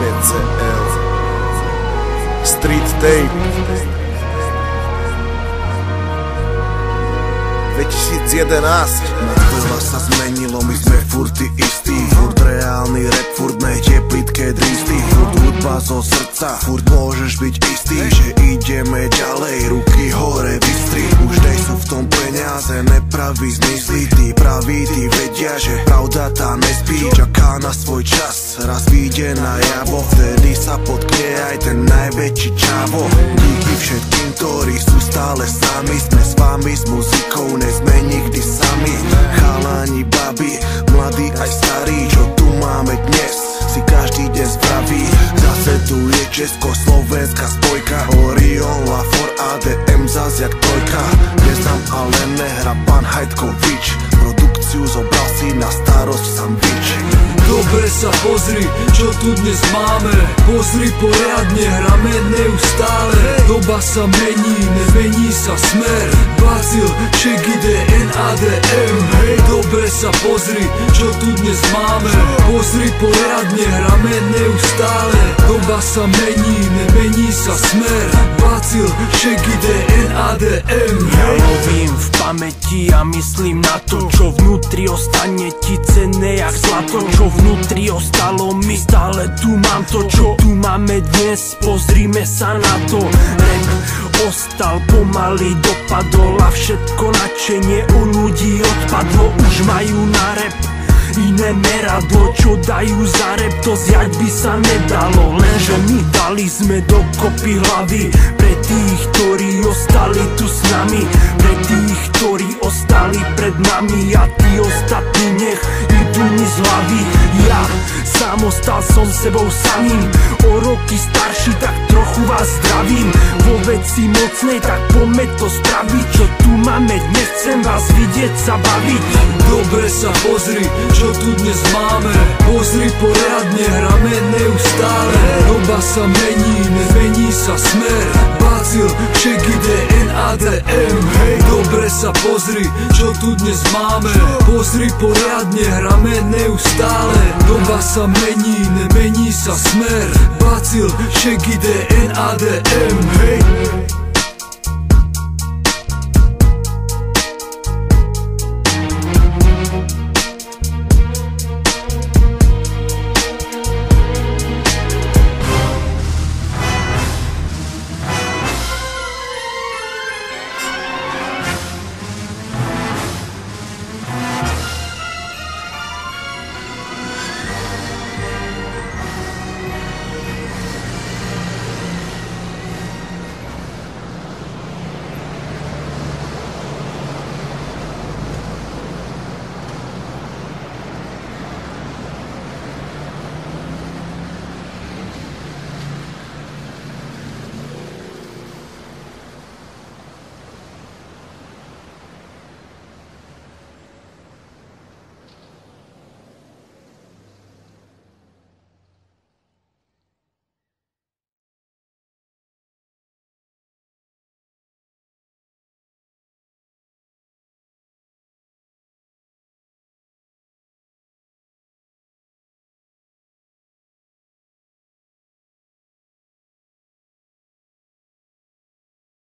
BCL Street Tape 2011. Veľa sa zmenilo, my sme furt tí istí. Furt reálny rap, furt nejde plitké dristy. Furt hudba zo srdca, furt môžeš byť istý, že ideme ďalej, ruky hore vystri. Už nej sú v tom peniaze, nepraví zmizli. Tí praví, tí vedia, že pravda tá nespí. Čaká na svoj čas, raz vyjde na javo. Vtedy sa potkne aj ten najväčší čavo. Díky všetkým, ktorí sú stále sami. Sme s vami, s muzikou, sme nikdy sami. Chalani, babi, mladí aj starí, čo tu máme dnes, si každý deň spraví. Zase tu je československá spojka, Orion, Lafor, ADM, zas jak trojka. Neznám, ale nehra pán Hajdkovič, produkciu zobral si na starosť sám bič. Dobre sa pozri, čo tu dnes máme. Pozri poriadne, hráme neustále. Doba sa mení, nemení sa smer. Bacil, Čekide, NADM. Hej, dobre sa pozri, čo tu dnes máme. Pozri poriadne, hráme neustále. Doba sa mení, nemení sa smer. Bacil, Čekide, NADM. Ja lovím v pamäti a myslím na to, čo vnútri ostane ti cenné jak zlato. Čo vnútri ostalo mi, stále tu mám to, čo tu máme dnes, pozrime sa na to. Rap ostal, pomaly dopadol a všetko nadšenie u ľudí odpadlo. Už majú na rap iné meradlo, čo dajú za rap, to zjať by sa nedalo. Lenže my dali sme dokopy hlavy pre tých, ktorí ostali tu s nami, pre tých, ktorí ostali pred nami, a tí ostatní nech idú mi z hlavy. Ja sám ostal som sebou samým, o roky starší, tak trochu vás zdravím. Vo veci mocnej, tak poďme to spraviť, čo tu máme dnes, chcem vás vidieť sa baviť. Dobre sa pozri, čo tu dnes máme. Pozri poriadne, hráme neustále. Doba sa mení, nemení sa smer. Bacil, Čekide, NADM. Hej, dobre sa pozri, čo tu dnes máme. Pozri poriadne, hráme neustále. Doba sa mení, nemení sa smer. Bacil, Čekide, NADM. Hej.